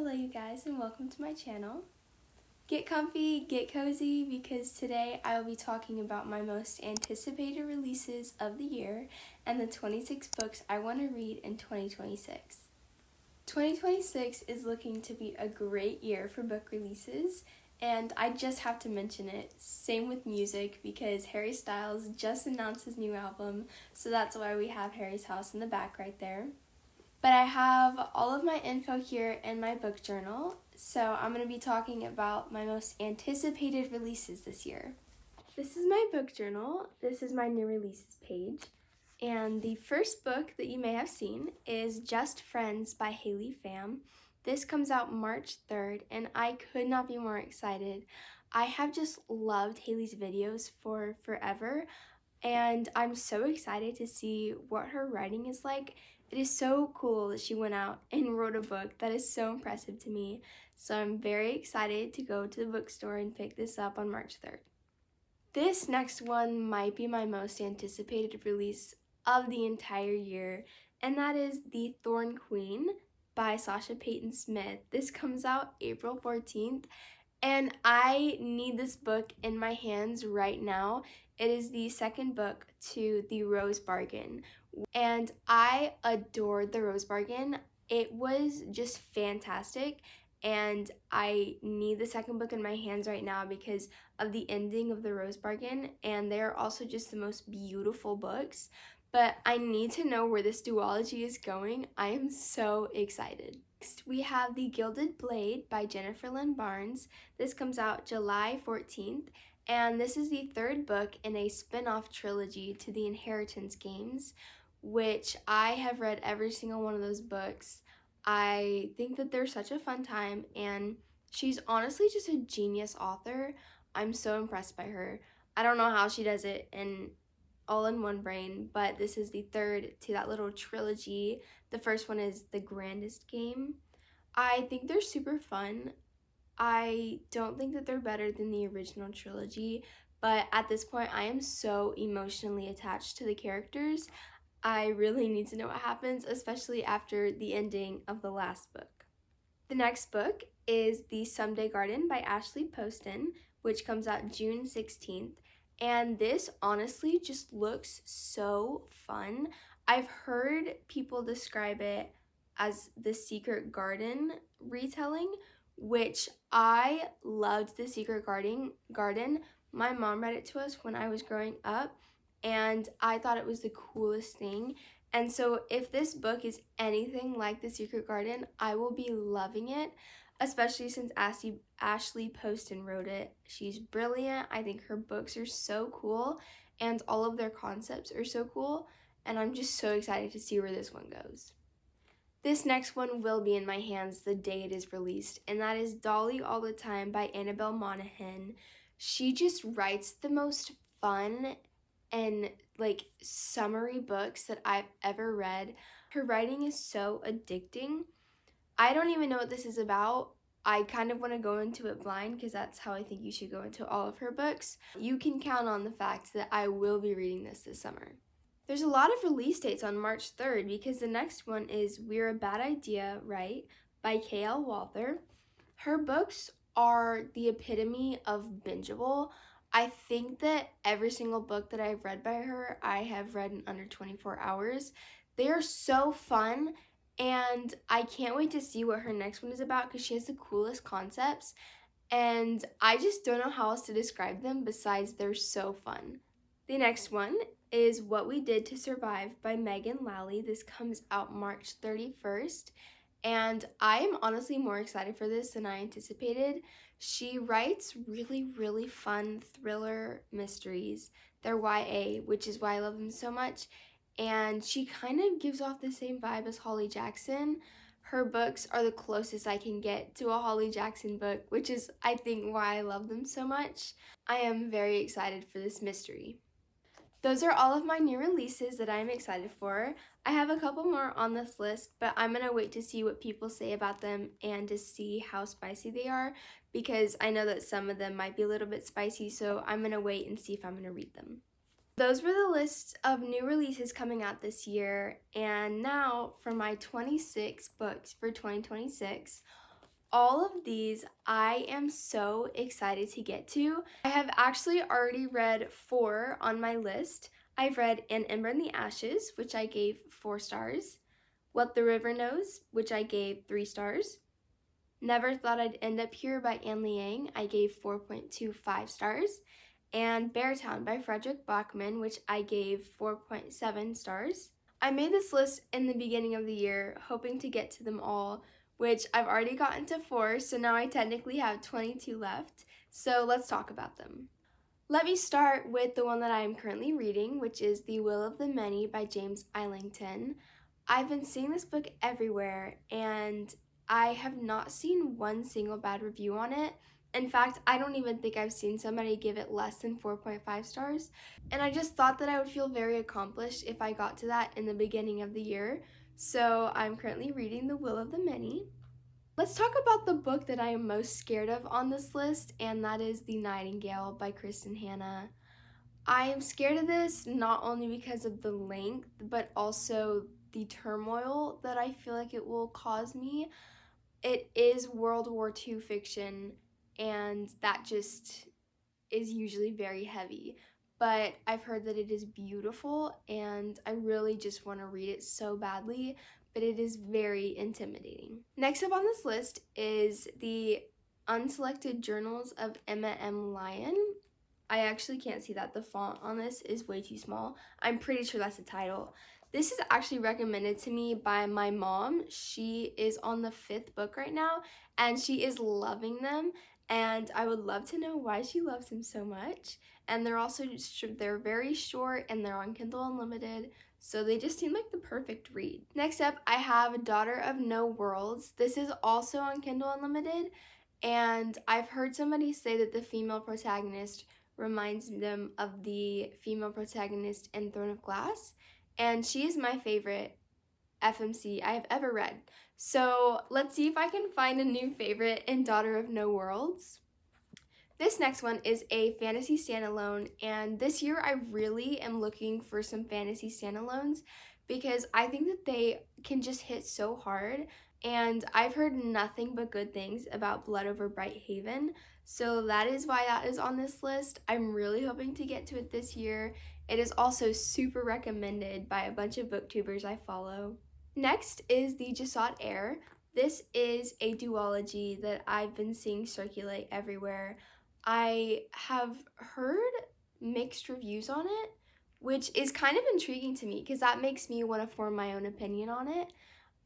Hello you guys and welcome to my channel. Get comfy, get cozy, because today I will be talking about my most anticipated releases of the year and the 26 books I want to read in 2026. 2026 is looking to be a great year for book releases, and I just have to mention it. Same with music, because Harry Styles just announced his new album, so that's why we have Harry's house in the back right there. But I have all of my info here in my book journal, so I'm going to be talking about my most anticipated releases this year. This is my book journal. This is my new releases page. And the first book that you may have seen is Just Friends by Haley Pham. This comes out March 3rd, and I could not be more excited. I have just loved Haley's videos for forever, and I'm so excited to see what her writing is like. It is so cool that she went out and wrote a book. That is so impressive to me. So I'm very excited to go to the bookstore and pick this up on March 3rd. This next one might be my most anticipated release of the entire year, and that is The Thorn Queen by Sasha Payton Smith. This comes out April 14th, and I need this book in my hands right now. It is the second book to The Rose Bargain, and I adored The Rose Bargain. It was just fantastic, and I need the second book in my hands right now because of the ending of The Rose Bargain, and they are also just the most beautiful books. But I need to know where this duology is going. I am so excited. Next, we have The Gilded Blade by Jennifer Lynn Barnes. This comes out July 14th, and this is the third book in a spin-off trilogy to the Inheritance games, which I have read every single one of those books. I think that they're such a fun time, and she's honestly just a genius author. I'm so impressed by her. I don't know how she does it all in one brain, but this is the third to that little trilogy. The first one is The Grandest Game. I think they're super fun. I don't think that they're better than the original trilogy, but at this point I am so emotionally attached to the characters. I really need to know what happens, especially after the ending of the last book. The next book is The Someday Garden by Ashley Poston, which comes out June 16th. And this honestly just looks so fun. I've heard people describe it as the Secret Garden retelling, which I loved. The Secret Garden. My mom read it to us when I was growing up, and I thought it was the coolest thing. And so if this book is anything like The Secret Garden, I will be loving it, especially since Ashley Poston wrote it. She's brilliant. I think her books are so cool, and all of their concepts are so cool, and I'm just so excited to see where this one goes. This next one will be in my hands the day it is released, and that is Dolly All the Time by Annabelle Monaghan. She just writes the most fun and summary books that I've ever read. Her writing is so addicting. I don't even know what this is about. I kind of want to go into it blind because that's how I think you should go into all of her books. You can count on the fact that I will be reading this summer. There's a lot of release dates on March 3rd because the next one is We're a Bad Idea, Right? By K.L. Walther. Her books are the epitome of bingeable. I think that every single book that I've read by her, I have read in under 24 hours. They are so fun, and I can't wait to see what her next one is about because she has the coolest concepts, and I just don't know how else to describe them besides they're so fun. The next one is What We Did to Survive by Megan Lally. This comes out March 31st. And I am honestly more excited for this than I anticipated. She writes really, really fun thriller mysteries. They're YA, which is why I love them so much. And she kind of gives off the same vibe as Holly Jackson. Her books are the closest I can get to a Holly Jackson book, which is, I think, why I love them so much. I am very excited for this mystery. Those are all of my new releases that I'm excited for. I have a couple more on this list, but I'm going to wait to see what people say about them and to see how spicy they are, because I know that some of them might be a little bit spicy, so I'm going to wait and see if I'm going to read them. Those were the list of new releases coming out this year, and now for my 26 books for 2026. All of these I am so excited to get to. I have actually already read 4 on my list. I've read An Ember in the Ashes, which I gave 4 stars. What the River Knows, which I gave 3 stars. Never Thought I'd End Up Here by Anne Liang, I gave 4.25 stars. And Beartown by Fredrik Backman, which I gave 4.7 stars. I made this list in the beginning of the year, hoping to get to them all, which I've already gotten to 4, so now I technically have 22 left. So let's talk about them. Let me start with the one that I am currently reading, which is The Will of the Many by James Islington. I've been seeing this book everywhere, and I have not seen one single bad review on it. In fact, I don't even think I've seen somebody give it less than 4.5 stars. And I just thought that I would feel very accomplished if I got to that in the beginning of the year. So I'm currently reading The Will of the Many. Let's talk about the book that I am most scared of on this list, and that is The Nightingale by Kristen Hanna. I am scared of this not only because of the length, but also the turmoil that I feel like it will cause me. It is World War II fiction, and that just is usually very heavy. But I've heard that it is beautiful, and I really just want to read it so badly, but it is very intimidating. Next up on this list is the Unselected Journals of Emma M. Lyon. I actually can't see that. The font on this is way too small. I'm pretty sure that's the title. This is actually recommended to me by my mom. She is on the 5th book right now, and she is loving them, and I would love to know why she loves them so much. And they're very short, and they're on Kindle Unlimited, so they just seem like the perfect read. Next up, I have Daughter of No Worlds. This is also on Kindle Unlimited, and I've heard somebody say that the female protagonist reminds them of the female protagonist in Throne of Glass, and she is my favorite FMC I have ever read. So let's see if I can find a new favorite in Daughter of No Worlds. This next one is a fantasy standalone, and this year I really am looking for some fantasy standalones because I think that they can just hit so hard, and I've heard nothing but good things about Blood Over Bright Haven, so that is why that is on this list. I'm really hoping to get to it this year. It is also super recommended by a bunch of booktubers I follow. Next is The Jesat Heir. This is a duology that I've been seeing circulate everywhere. I have heard mixed reviews on it, which is kind of intriguing to me because that makes me want to form my own opinion on it.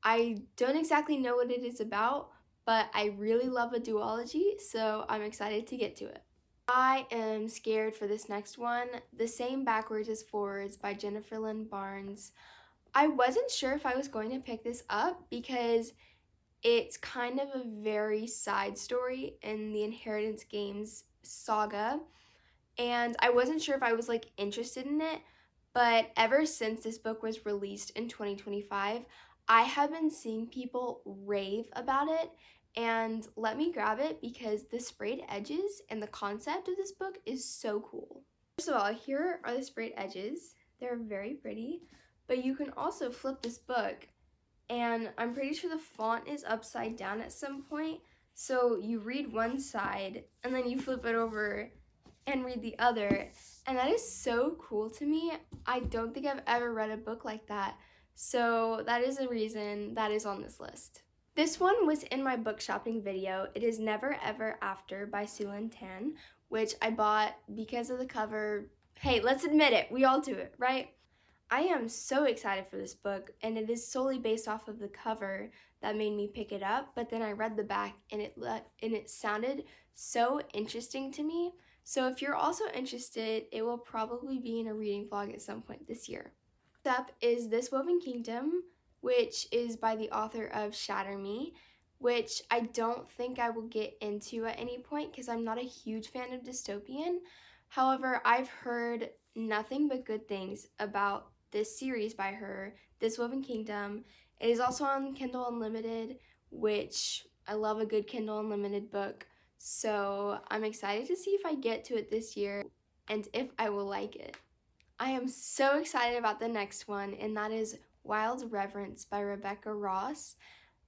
I don't exactly know what it is about, but I really love a duology, so I'm excited to get to it. I am scared for this next one, The Same Backwards as Forwards by Jennifer Lynn Barnes. I wasn't sure if I was going to pick this up because it's kind of a very side story in the Inheritance Games saga, and I wasn't sure if I was interested in it, but ever since this book was released in 2025, I have been seeing people rave about it, and let me grab it because the sprayed edges and the concept of this book is so cool. First of all, here are the sprayed edges. They're very pretty, but you can also flip this book, and I'm pretty sure the font is upside down at some point, so you read one side and then you flip it over and read the other, and that is so cool to me. I don't think I've ever read a book like that, so that is a reason that is on this list. This one was in my book shopping video. It is Never Ever After by Sue-Lin Tan, which I bought because of the cover. Hey, let's admit it, we all do it, right? I am so excited for this book, and it is solely based off of the cover that made me pick it up, but then I read the back and it sounded so interesting to me. So if you're also interested, it will probably be in a reading vlog at some point this year. Next up is This Woven Kingdom, which is by the author of Shatter Me, which I don't think I will get into at any point because I'm not a huge fan of dystopian. However, I've heard nothing but good things about this series by her, This Woven Kingdom. It is also on Kindle Unlimited, which I love a good Kindle Unlimited book, so I'm excited to see if I get to it this year and if I will like it. I am so excited about the next one, and that is Wild Reverence by Rebecca Ross.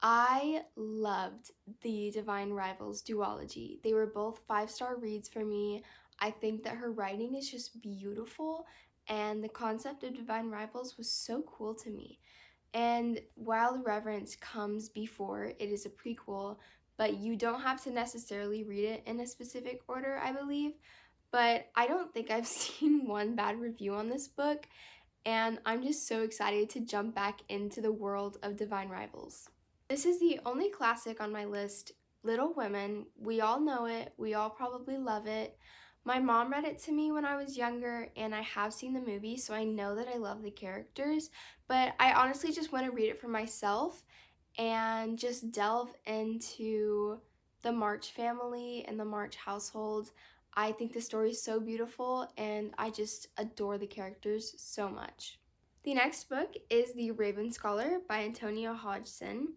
I loved the Divine Rivals duology. They were both 5-star reads for me. I think that her writing is just beautiful, and the concept of Divine Rivals was so cool to me. And Wild Reverence comes before, it is a prequel, but you don't have to necessarily read it in a specific order, I believe. But I don't think I've seen one bad review on this book, and I'm just so excited to jump back into the world of Divine Rivals. This is the only classic on my list, Little Women. We all know it, we all probably love it. My mom read it to me when I was younger, and I have seen the movie, so I know that I love the characters, but I honestly just want to read it for myself and just delve into the March family and the March household. I think the story is so beautiful, and I just adore the characters so much. The next book is The Raven Scholar by Antonia Hodgson.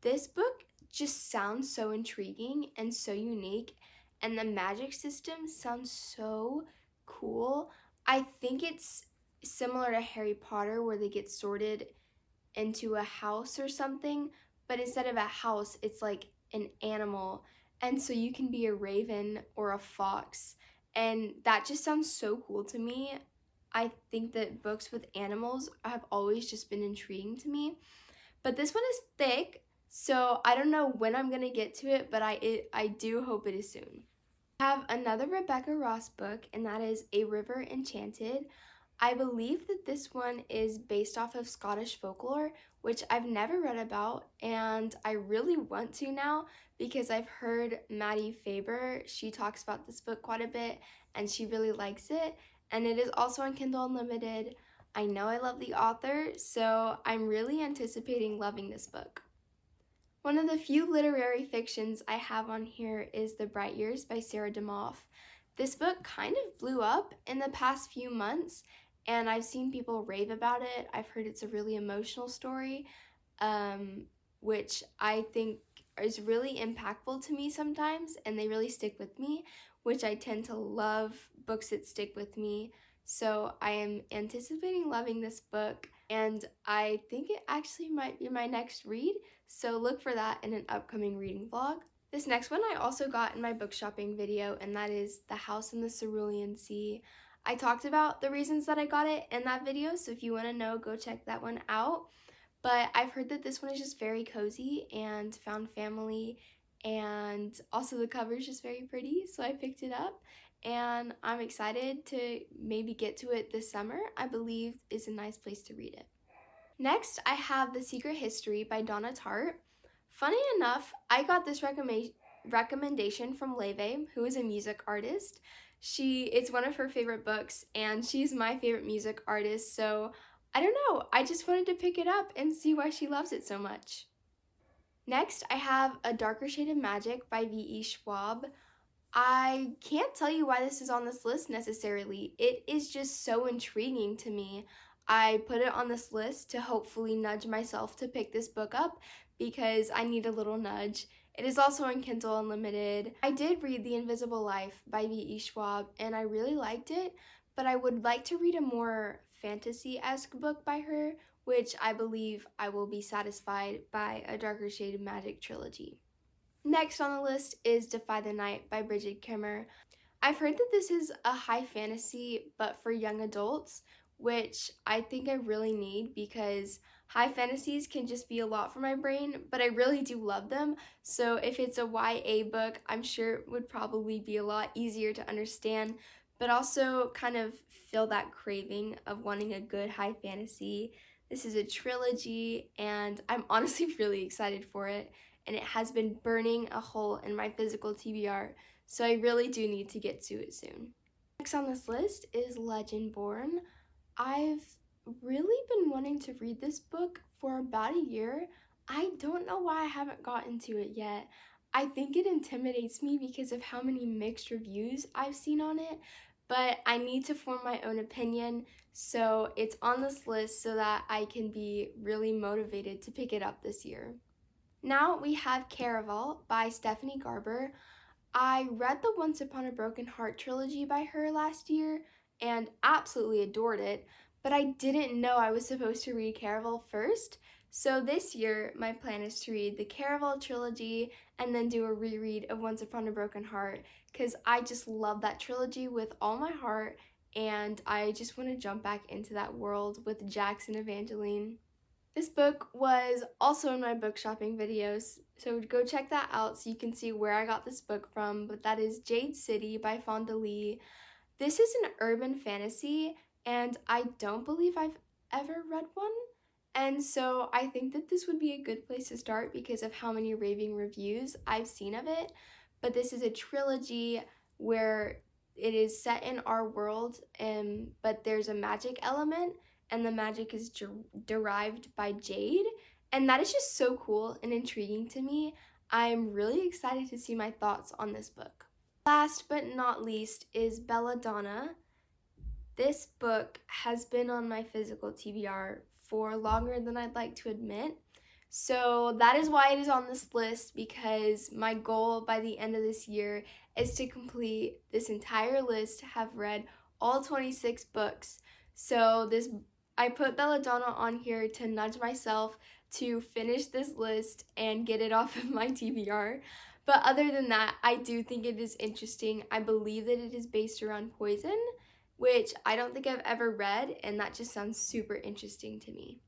This book just sounds so intriguing and so unique, and the magic system sounds so cool. I think it's similar to Harry Potter, where they get sorted into a house or something, but instead of a house, it's like an animal. And so you can be a raven or a fox, and that just sounds so cool to me. I think that books with animals have always just been intriguing to me. But this one is thick, so I don't know when I'm going to get to it, but I do hope it is soon. I have another Rebecca Ross book, and that is A River Enchanted. I believe that this one is based off of Scottish folklore, which I've never read about, and I really want to now because I've heard Maddie Faber, she talks about this book quite a bit, and she really likes it, and it is also on Kindle Unlimited. I know I love the author, so I'm really anticipating loving this book. One of the few literary fictions I have on here is The Bright Years by Sarah DeMoff. This book kind of blew up in the past few months, and I've seen people rave about it. I've heard it's a really emotional story, which I think is really impactful to me sometimes, and they really stick with me, which I tend to love books that stick with me. So I am anticipating loving this book, and I think it actually might be my next read, so look for that in an upcoming reading vlog. This next one I also got in my book shopping video, and that is The House in the Cerulean Sea. I talked about the reasons that I got it in that video, so if you want to know, go check that one out. But I've heard that this one is just very cozy and found family, and also the cover is just very pretty, so I picked it up, and I'm excited to maybe get to it this summer. I believe is a nice place to read it. Next, I have The Secret History by Donna Tartt. Funny enough, I got this recommendation from Leve, who is a music artist. It's one of her favorite books, and she's my favorite music artist, so I don't know, I just wanted to pick it up and see why she loves it so much. Next, I have A Darker Shade of Magic by V.E. Schwab. I can't tell you why this is on this list necessarily. It is just so intriguing to me. I put it on this list to hopefully nudge myself to pick this book up because I need a little nudge. It is also on Kindle Unlimited. I did read The Invisible Life by V.E. Schwab, and I really liked it, but I would like to read a more fantasy-esque book by her, which I believe I will be satisfied by A Darker Shade of Magic trilogy. Next on the list is Defy the Night by Brigid Kemmerer. I've heard that this is a high fantasy but for young adults, which I think I really need because high fantasies can just be a lot for my brain, but I really do love them. So if it's a YA book, I'm sure it would probably be a lot easier to understand, but also kind of feel that craving of wanting a good high fantasy. This is a trilogy, and I'm honestly really excited for it, and it has been burning a hole in my physical TBR, so I really do need to get to it soon. Next on this list is Legendborn. I've really been wanting to read this book for about a year. I don't know why I haven't gotten to it yet. I think it intimidates me because of how many mixed reviews I've seen on it, but I need to form my own opinion, so it's on this list so that I can be really motivated to pick it up this year. Now we have Caraval by Stephanie Garber. I read the Once Upon a Broken Heart trilogy by her last year and absolutely adored it, but I didn't know I was supposed to read Caraval first, So this year, my plan is to read the Caraval trilogy and then do a reread of Once Upon a Broken Heart because I just love that trilogy with all my heart and I just want to jump back into that world with Jax and Evangeline. This book was also in my book shopping videos, so go check that out so you can see where I got this book from, but that is Jade City by Fonda Lee. This is an urban fantasy, and I don't believe I've ever read one, and so I think that this would be a good place to start because of how many raving reviews I've seen of it, but this is a trilogy where it is set in our world, but there's a magic element, and the magic is derived by jade, and that is just so cool and intriguing to me. I'm really excited to see my thoughts on this book. Last but not least is Belladonna. This book has been on my physical TBR for longer than I'd like to admit. So that is why it is on this list, because my goal by the end of this year is to complete this entire list, have read all 26 books. So I put Belladonna on here to nudge myself to finish this list and get it off of my TBR. But other than that, I do think it is interesting. I believe that it is based around poison, which I don't think I've ever read, and that just sounds super interesting to me.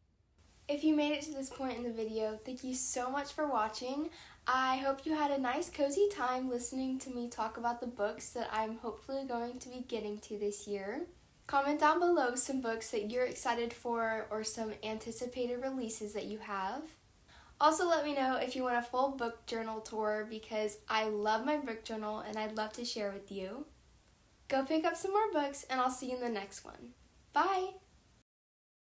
If you made it to this point in the video, thank you so much for watching. I hope you had a nice cozy time listening to me talk about the books that I'm hopefully going to be getting to this year. Comment down below some books that you're excited for or some anticipated releases that you have. Also let me know if you want a full book journal tour because I love my book journal and I'd love to share with you. Go pick up some more books and I'll see you in the next one. Bye!